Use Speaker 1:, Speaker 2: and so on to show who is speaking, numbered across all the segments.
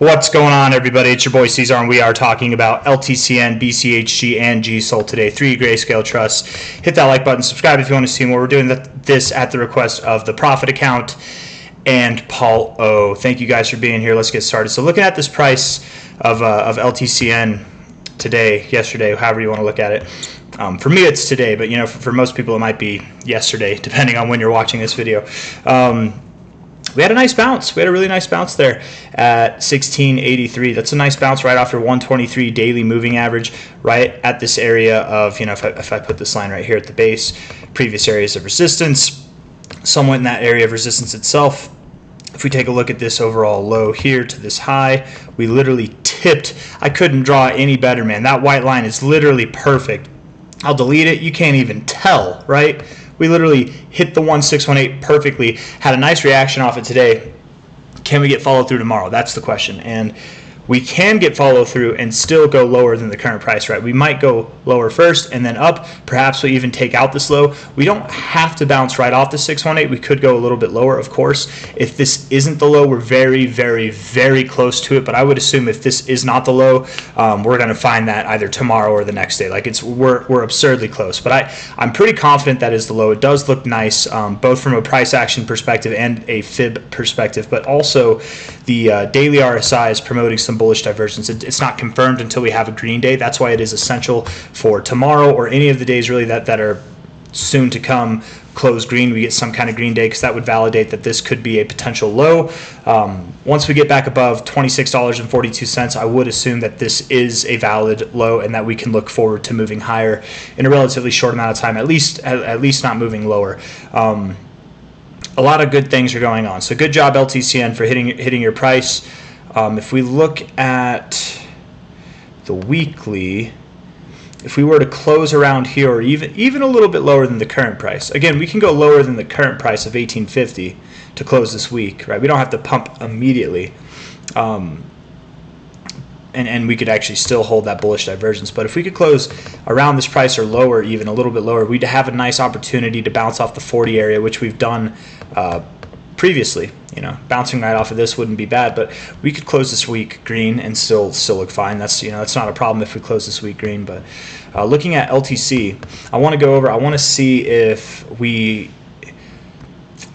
Speaker 1: What's going on, everybody? It's your boy C-Zar, and we are talking about LTCN, BCHG, and GSOL today. 3 Grayscale trusts. Hit that like button, subscribe if you want to see more. We're doing this at the request of the Profit Account and Paul O. Thank you guys for being here. Let's get started. So looking at this price of LTCN today, yesterday, however you want to look at it. For me, it's today, but for most people, it might be yesterday, depending on when you're watching this video. We had a nice bounce. We had a really nice bounce there at 1683. That's a nice bounce right off your 123 daily moving average, right at this area of, if I put this line right here at the base, previous areas of resistance, somewhat in that area of resistance itself. If we take a look at this overall low here to this high, we literally tipped. I couldn't draw any better, man. That white line is literally perfect. I'll delete it. You can't even tell, right? We literally hit the 1618 perfectly, had a nice reaction off it today. Can we get follow through tomorrow? That's the question. And we can get follow through and still go lower than the current price, right? We might go lower first and then up. Perhaps we even take out this low. We don't have to bounce right off the 618. We could go a little bit lower, of course. If this isn't the low, we're very, very, very close to it. But I would assume if this is not the low, we're going to find that either tomorrow or the next day. Like we're absurdly close. But I'm pretty confident that is the low. It does look nice, both from a price action perspective and a fib perspective. But also the daily RSI is promoting some bullish divergence. It's not confirmed until we have a green day. That's why it is essential for tomorrow or any of the days really that are soon to come close green. We get some kind of green day because that would validate that this could be a potential low. Once we get back above $26.42, I would assume that this is a valid low and that we can look forward to moving higher in a relatively short amount of time, at least not moving lower. A lot of good things are going on. So good job, LTCN, for hitting your price. If we look at the weekly, if we were to close around here or even a little bit lower than the current price, again, we can go lower than the current price of 1850 to close this week, right? We don't have to pump immediately. And we could actually still hold that bullish divergence. But if we could close around this price or lower, even a little bit lower, we'd have a nice opportunity to bounce off the 40 area, which we've done previously. Bouncing right off of this wouldn't be bad, but we could close this week green and still look fine. That's that's not a problem if we close this week green. But looking at LTC, I want to see if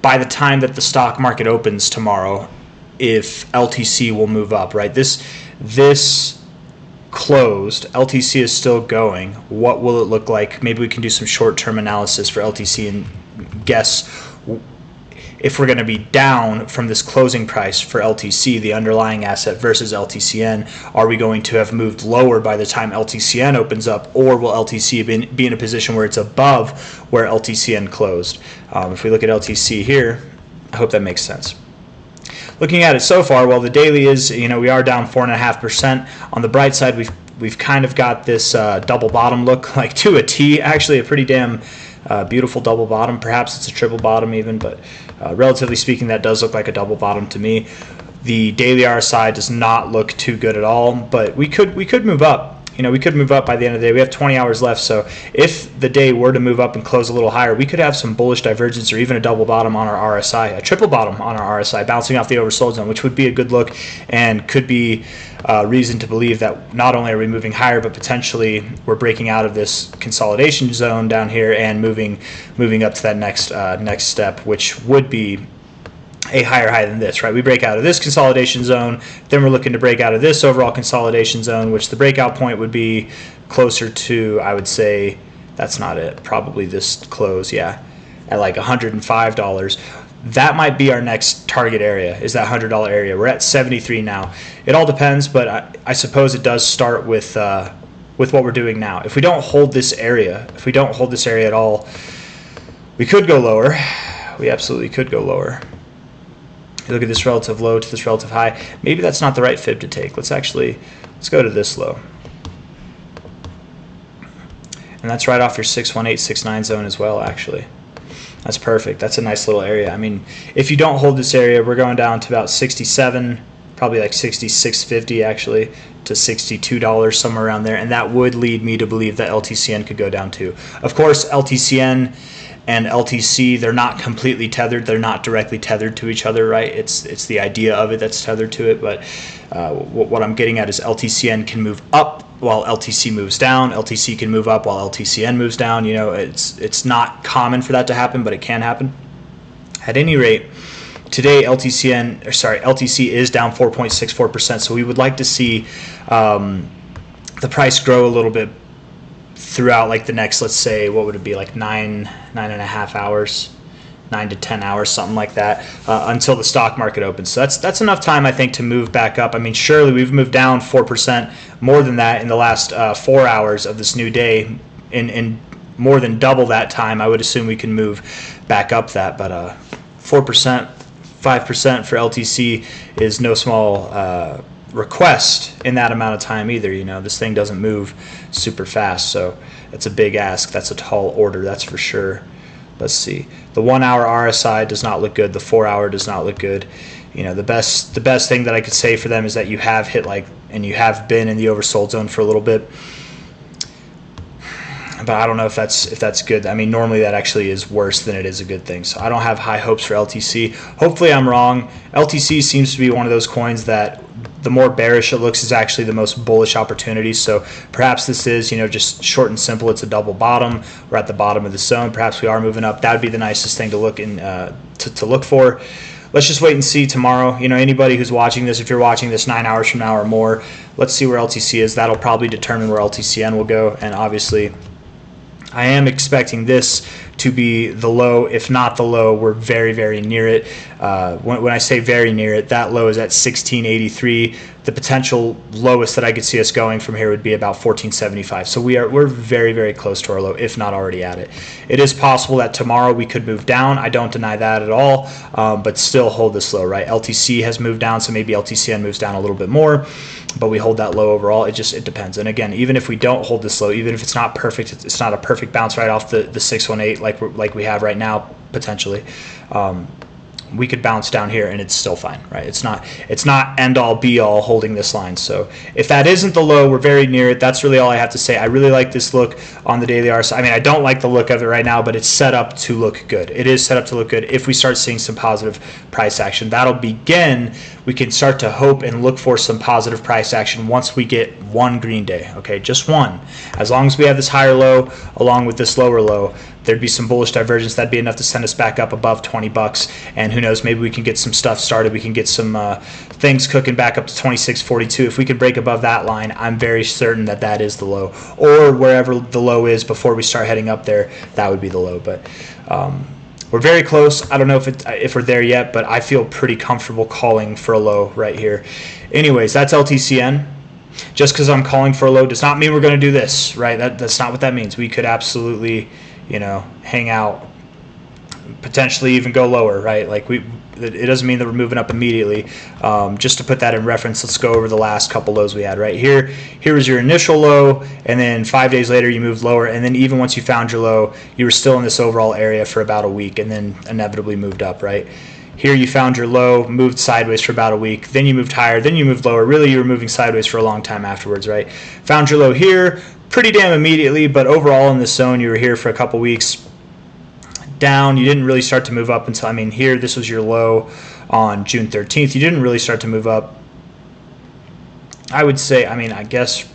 Speaker 1: by the time that the stock market opens tomorrow, if LTC will move up, right? This closed, LTC is still going. What will it look like? Maybe we can do some short-term analysis for LTC and guess if we're going to be down from this closing price for LTC, the underlying asset, versus LTCN. Are we going to have moved lower by the time LTCN opens up, or will LTC be in a position where it's above where LTCN closed? If we look at LTC here, I hope that makes sense. Looking at it so far, well, the daily is, we are down 4.5%. On the bright side, we've kind of got this double bottom look, like to a T. Actually, a pretty damn beautiful double bottom. Perhaps it's a triple bottom even, but relatively speaking, that does look like a double bottom to me. The daily RSI does not look too good at all, but we could move up. We could move up by the end of the day. We have 20 hours left, so if the day were to move up and close a little higher, we could have some bullish divergence or even a double bottom on our RSI, a triple bottom on our RSI, bouncing off the oversold zone, which would be a good look and could be reason to believe that not only are we moving higher, but potentially we're breaking out of this consolidation zone down here and moving up to that next step, which would be a higher high than this, right? We break out of this consolidation zone, then we're looking to break out of this overall consolidation zone, which the breakout point would be closer to, I would say, that's not it, probably this close, yeah, at like $105. That might be our next target area, is that $100 area. We're at 73 now. It all depends, but I suppose it does start with what we're doing now. If we don't hold this area, at all, we could go lower. We absolutely could go lower. You look at this relative low to this relative high. Maybe that's not the right fib to take. Let's go to this low. And that's right off your 618, 69 zone as well, actually. That's perfect. That's a nice little area. I mean, if you don't hold this area, we're going down to about 67, probably like 66.50 actually, to $62, somewhere around there. And that would lead me to believe that LTCN could go down too. Of course, LTCN and LTC, they're not completely tethered. They're not directly tethered to each other, right? It's the idea of it that's tethered to it. But what I'm getting at is LTCN can move up while LTC moves down. LTC can move up while LTCN moves down. You know, it's not common for that to happen, but it can happen. At any rate, today LTC is down 4.64%. So we would like to see the price grow a little bit throughout like the next, let's say, what would it be, like 9.5 hours, 9 to 10 hours, something like that, until the stock market opens. So that's enough time, I think, to move back up. I mean, surely we've moved down 4%, more than that in the last 4 hours of this new day. In more than double that time, I would assume we can move back up that. But 4%, 5% for LTC is no small request in that amount of time either. You know, this thing doesn't move super fast, so it's a big ask. That's a tall order, that's for sure. Let's see, the 1 hour RSI does not look good. The 4 hour does not look good. You know, the best thing that I could say for them is that you have hit and you have been in the oversold zone for a little bit, but I don't know if that's good. I mean, normally that actually is worse than it is a good thing. So I don't have high hopes for LTC. Hopefully I'm wrong. LTC seems to be one of those coins that the more bearish it looks is actually the most bullish opportunity. So perhaps this is, you know, just short and simple. It's a double bottom. We're at the bottom of the zone. Perhaps we are moving up. That would be the nicest thing to look in to look for. Let's just wait and see tomorrow. You know, anybody who's watching this, if you're watching this 9 hours from now or more, let's see where LTC is. That'll probably determine where LTCN will go. And obviously, I am expecting this to be the low. If not the low, we're very, very near it. When I say very near it, that low is at 1683. The potential lowest that I could see us going from here would be about 1475. So we're very, very close to our low, if not already at it. It is possible that tomorrow we could move down. I don't deny that at all, but still hold this low, right? LTC has moved down, so maybe LTCN moves down a little bit more, but we hold that low overall. It depends. And again, even if we don't hold this low, even if it's not perfect, it's not a perfect bounce right off the 618 like we have right now potentially. We could bounce down here and it's still fine, right? It's not end all be all holding this line. So if that isn't the low, we're very near it. That's really all I have to say. I really like this look on the daily RSI. I mean, I don't like the look of it right now, but it's set up to look good. It is set up to look good. If we start seeing some positive price action, that'll begin. We can start to hope and look for some positive price action once we get one green day, okay? Just one. As long as we have this higher low along with this lower low, there'd be some bullish divergence. That'd be enough to send us back up above 20 bucks. And who knows, maybe we can get some stuff started. We can get some things cooking back up to 26.42. If we can break above that line, I'm very certain that that is the low. Or wherever the low is before we start heading up there, that would be the low. But we're very close. I don't know if we're there yet, but I feel pretty comfortable calling for a low right here. Anyways, that's LTCN. Just because I'm calling for a low does not mean we're going to do this, right? That's not what that means. We could absolutely, you know, hang out, potentially even go lower, right? Like it doesn't mean that we're moving up immediately. Just to put that in reference, let's go over the last couple lows we had right here. Here was your initial low, and then 5 days later you moved lower, and then even once you found your low, you were still in this overall area for about a week, and then inevitably moved up, right? Here you found your low, moved sideways for about a week, then you moved higher, then you moved lower. Really, you were moving sideways for a long time afterwards, right? Found your low here pretty damn immediately, but overall in this zone, you were here for a couple weeks. Down, you didn't really start to move up until, I mean, here, this was your low on June 13th. You didn't really start to move up, I would say, I mean, I guess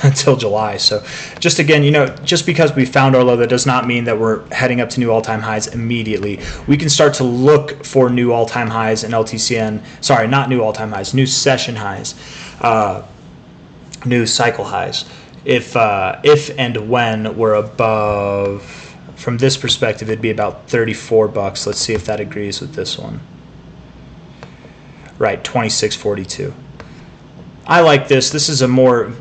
Speaker 1: until July. So just again, you know, just because we found our low, that does not mean that we're heading up to new all-time highs immediately. We can start to look for new all-time highs in LTCN. Sorry, not new all-time highs, new session highs, new cycle highs. If and when we're above, from this perspective, it'd be about 34 bucks. Let's see if that agrees with this one. Right, 26.42. I like this. This is a more,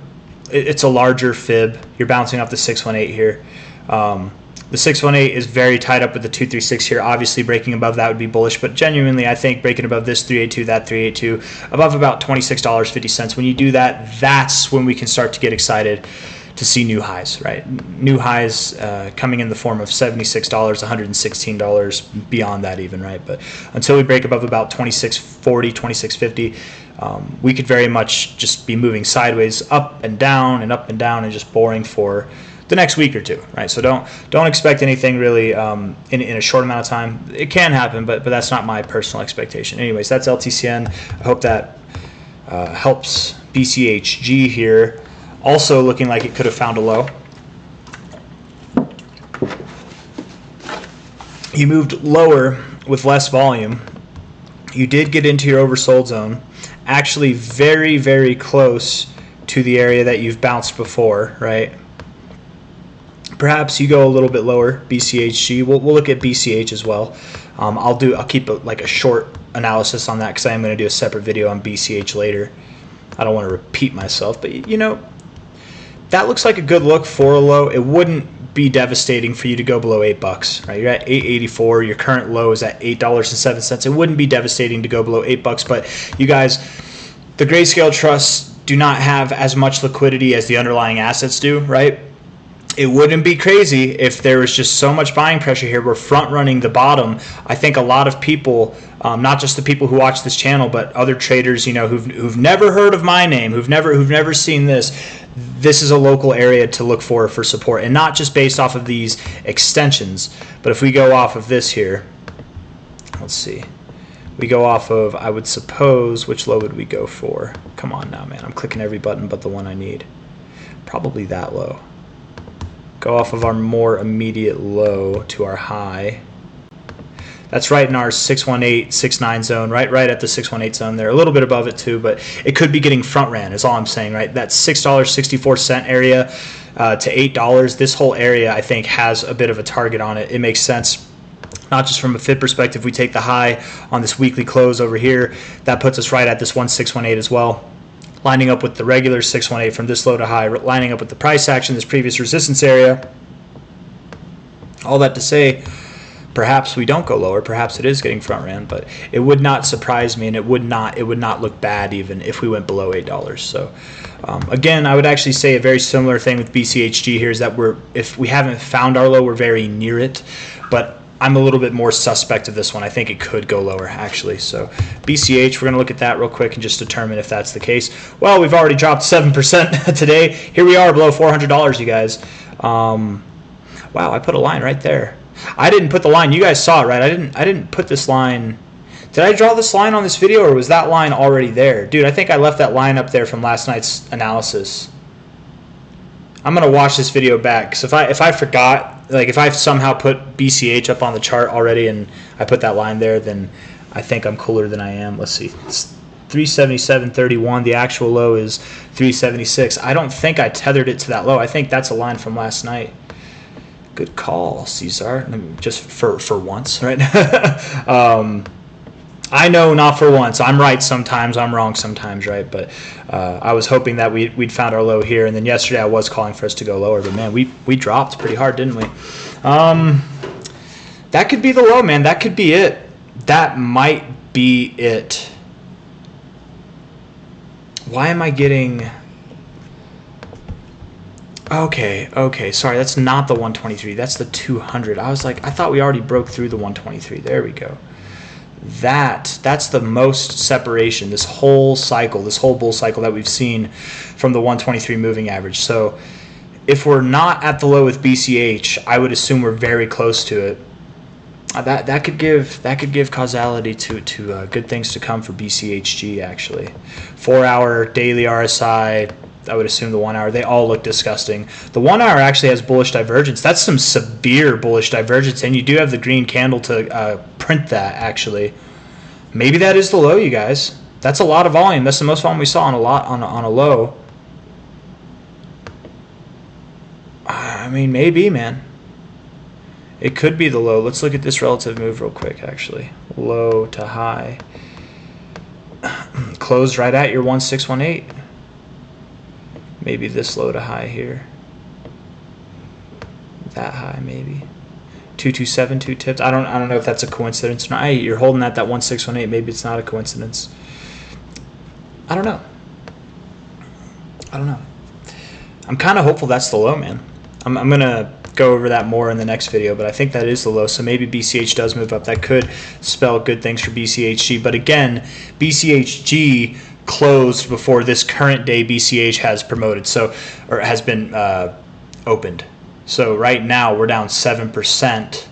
Speaker 1: it's a larger fib. You're bouncing off the 618 here. The 618 is very tied up with the 236 here. Obviously, breaking above that would be bullish, but genuinely, I think breaking above this 382, that 382, above about $26.50. When you do that, that's when we can start to get excited to see new highs, right? New highs coming in the form of $76, $116, beyond that even, right? But until we break above about $26.40, $26.50, we could very much just be moving sideways, up and down and just boring for the next week or two, right? So don't expect anything really in a short amount of time. It can happen, but that's not my personal expectation. Anyways, that's LTCN. I hope that helps BCHG here. Also looking like it could have found a low. You moved lower with less volume. You did get into your oversold zone, actually very, very close to the area that you've bounced before, right? Perhaps you go a little bit lower, BCHG. We'll look at BCH as well. I'll keep a short analysis on that because I am going to do a separate video on BCH later. I don't want to repeat myself, but you know, that looks like a good look for a low. It wouldn't be devastating for you to go below $8, right? You're at $8.84. Your current low is at $8.07. It wouldn't be devastating to go below $8, but you guys, the Grayscale trusts do not have as much liquidity as the underlying assets do, right? It wouldn't be crazy if there was just so much buying pressure here. We're front running the bottom. I think a lot of people, not just the people who watch this channel, but other traders, you know, who've never heard of my name, who've never seen this. This is a local area to look for support, and not just based off of these extensions, but if we go off of this here, let's see. We go off of, I would suppose, which low would we go for? Come on now, man. I'm clicking every button but the one I need. Probably that low. Go off of our more immediate low to our high. That's right in our 618, 69 zone, right at the 618 zone there. A little bit above it too, but it could be getting front ran is all I'm saying, right? That $6.64 area to $8, this whole area I think has a bit of a target on it. It makes sense. Not just from a fit perspective, we take the high on this weekly close over here. That puts us right at this 1618 as well. Lining up with the regular 618 from this low to high, lining up with the price action, this previous resistance area. All that to say, perhaps we don't go lower. Perhaps it is getting front ran, but it would not surprise me, and it would not look bad even if we went below $8. So again, I would actually say a very similar thing with BCHG here is that if we haven't found our low, we're very near it, but I'm a little bit more suspect of this one. I think it could go lower, actually. So BCH, we're going to look at that real quick and just determine if that's the case. Well, we've already dropped 7% today. Here we are below $400, you guys. Wow, I put a line right there. I didn't put the line. You guys saw it, right? I didn't put this line. Did I draw this line on this video, or was that line already there? Dude, I think I left that line up there from last night's analysis. I'm going to watch this video back, because if I forgot, like if I somehow put BCH up on the chart already and I put that line there, then I think I'm cooler than I am. Let's see. It's 377.31. The actual low is 376. I don't think I tethered it to that low. I think that's a line from last night. Good call, C-Zar. Just for once, right? I know not for once. I'm right sometimes. I'm wrong sometimes, right? But I was hoping that we'd found our low here. And then yesterday I was calling for us to go lower. But, man, we dropped pretty hard, didn't we? That could be the low, man. That could be it. That might be it. Why am I getting... Okay. Sorry, that's not the 123. That's the 200. I was like, I thought we already broke through the 123. There we go. That's the most separation, this whole cycle, this whole bull cycle that we've seen from the 123 moving average. So if we're not at the low with BCH, I would assume we're very close to it. That could give causality to good things to come for BCHG, actually. 4-hour daily RSI, I would assume the 1 hour, they all look disgusting. The 1 hour actually has bullish divergence. That's some severe bullish divergence, and you do have the green candle to print that, actually. Maybe that is the low, you guys. That's a lot of volume. That's the most volume we saw on a low. I mean, maybe, man. It could be the low. Let's look at this relative move real quick, actually. Low to high. Closed right at your 1618. Maybe this low to high here. That high, maybe. 2272 tipped. I don't know if that's a coincidence or not. Hey, you're holding at that 1618. Maybe it's not a coincidence. I don't know. I'm kind of hopeful that's the low, man. I'm gonna go over that more in the next video, but I think that is the low. So maybe BCH does move up. That could spell good things for BCHG. But again, BCHG closed before this current day BCH has promoted, or has been opened. So right now we're down 7%,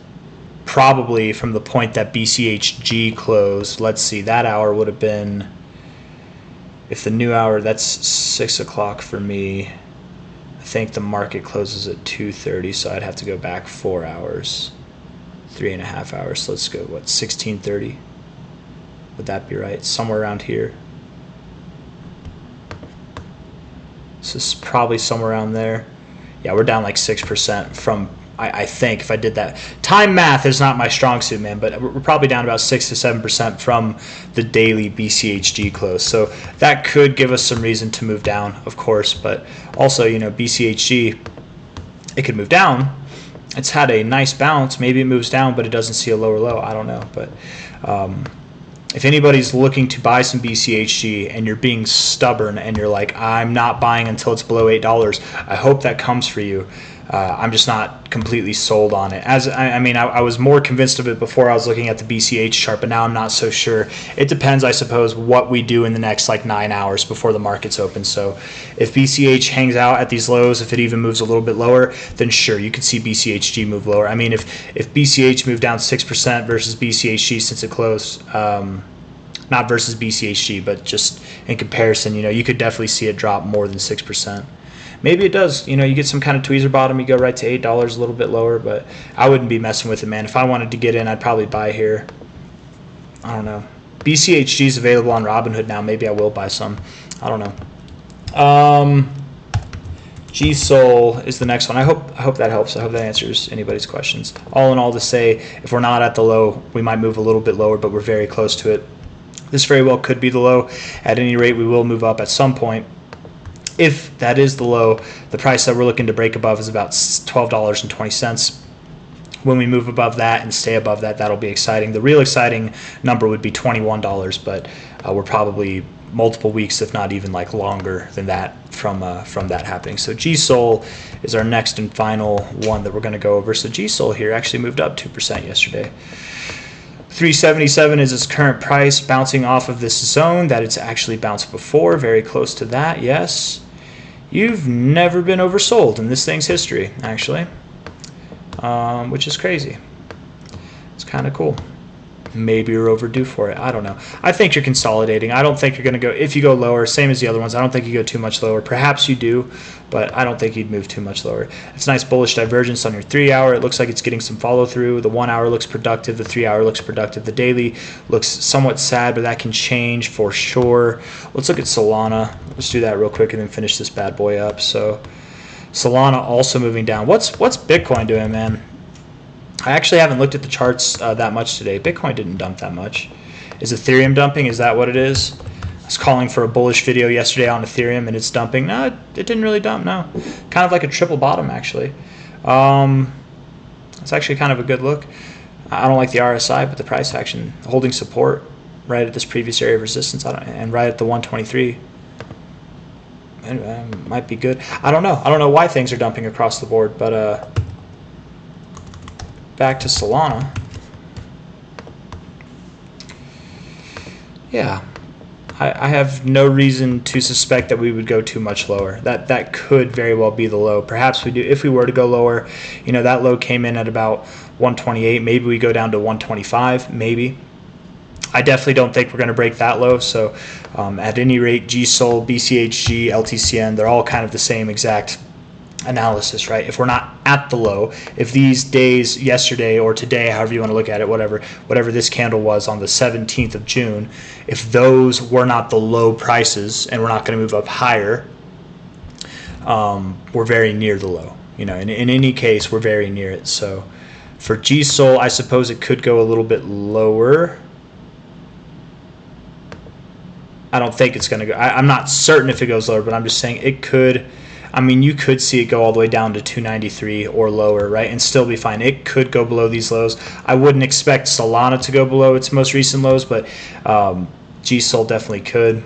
Speaker 1: probably from the point that BCHG closed. Let's see, that hour would have been, if the new hour, that's 6 o'clock for me. I think the market closes at 2:30, so I'd have to go back 4 hours, 3.5 hours. So let's go, what, 16:30? Would that be right? Somewhere around here. So it's probably somewhere around there. Yeah, we're down like 6% from, I think, if I did that. Time math is not my strong suit, man, but we're probably down about 6 to 7% from the daily BCHG close. So that could give us some reason to move down, of course, but also, you know, BCHG, it could move down. It's had a nice bounce. Maybe it moves down, but it doesn't see a lower low. I don't know, but if anybody's looking to buy some BCHG and you're being stubborn and you're like, I'm not buying until it's below $8, I hope that comes for you. I'm just not completely sold on it. I was more convinced of it before I was looking at the BCH chart, but now I'm not so sure. It depends, I suppose, what we do in the next like 9 hours before the market's open. So if BCH hangs out at these lows, if it even moves a little bit lower, then sure, you could see BCHG move lower. I mean, if BCH moved down 6% versus BCHG since it closed, not versus BCHG, but just in comparison, you know, you could definitely see it drop more than 6%. Maybe it does. You know, you get some kind of tweezer bottom, you go right to $8, a little bit lower, but I wouldn't be messing with it, man. If I wanted to get in, I'd probably buy here. I don't know. BCHG is available on Robinhood now. Maybe I will buy some. I don't know. GSOL is the next one. I hope that helps. I hope that answers anybody's questions. All in all, to say, if we're not at the low, we might move a little bit lower, but we're very close to it. This very well could be the low. At any rate, we will move up at some point. If that is the low, the price that we're looking to break above is about $12.20. When we move above that and stay above that, that'll be exciting. The real exciting number would be $21, but we're probably multiple weeks, if not even like longer than that from that happening. So GSOL is our next and final one that we're going to go over. So GSOL here actually moved up 2% yesterday. 377 is its current price, bouncing off of this zone that it's actually bounced before, very close to that, yes. You've never been oversold in this thing's history, actually, which is crazy. It's kind of cool. Maybe you're overdue for it. I don't know. I think you're consolidating. I don't think you're going to go, if you go lower, same as the other ones, I don't think you go too much lower. Perhaps you do, but I don't think you'd move too much lower. It's a nice bullish divergence on your 3 hour. It looks like it's getting some follow through. The 1 hour looks productive. The 3 hour looks productive. The daily looks somewhat sad, but that can change for sure. Let's look at Solana. Let's do that real quick and then finish this bad boy up. So Solana also moving down. What's Bitcoin doing, man? I actually haven't looked at the charts that much today. Bitcoin didn't dump that much. Is Ethereum dumping? Is that what it is? I was calling for a bullish video yesterday on Ethereum and it's dumping. No, it didn't really dump, no. Kind of like a triple bottom, actually. It's actually kind of a good look. I don't like the RSI, but the price action holding support right at this previous area of resistance and right at the 123. Might be good. I don't know. I don't know why things are dumping across the board, but back to Solana. Yeah, I have no reason to suspect that we would go too much lower. That could very well be the low. Perhaps we do. If we were to go lower, you know, that low came in at about 128. Maybe we go down to 125. Maybe. I definitely don't think we're going to break that low. So at any rate, GSOL, BCHG, LTCN, they're all kind of the same exact analysis, right? If we're not at the low, if these days, yesterday or today, however you want to look at it, whatever this candle was on the 17th of June, if those were not the low prices and we're not going to move up higher, we're very near the low. You know, in any case, we're very near it. So for GSOL, I suppose it could go a little bit lower. I don't think it's going to go. I'm not certain if it goes lower, but I'm just saying it could. I mean, you could see it go all the way down to 293 or lower, right, and still be fine. It could go below these lows. I wouldn't expect Solana to go below its most recent lows, but GSOL definitely could.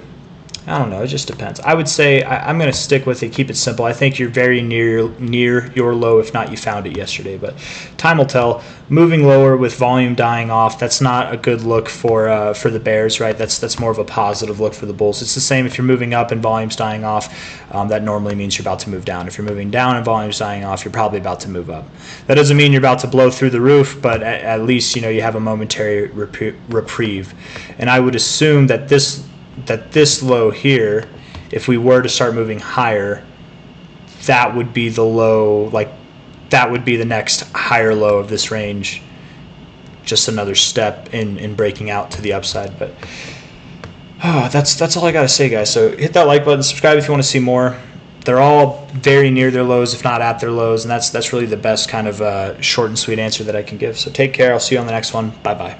Speaker 1: I don't know. It just depends. I would say I'm going to stick with it. Keep it simple. I think you're very near your low. If not, you found it yesterday. But time will tell. Moving lower with volume dying off. That's not a good look for the bears, right? That's more of a positive look for the bulls. It's the same if you're moving up and volume's dying off. That normally means you're about to move down. If you're moving down and volume's dying off, you're probably about to move up. That doesn't mean you're about to blow through the roof, but at least you have a momentary reprieve. And I would assume that this low here, if we were to start moving higher, that would be the low, like that would be the next higher low of this range. Just another step in breaking out to the upside. But that's all I gotta say, guys. So hit that like button, subscribe if you want to see more. They're all very near their lows, if not at their lows, and that's really the best kind of short and sweet answer that I can give. So take care. I'll see you on the next one. Bye bye.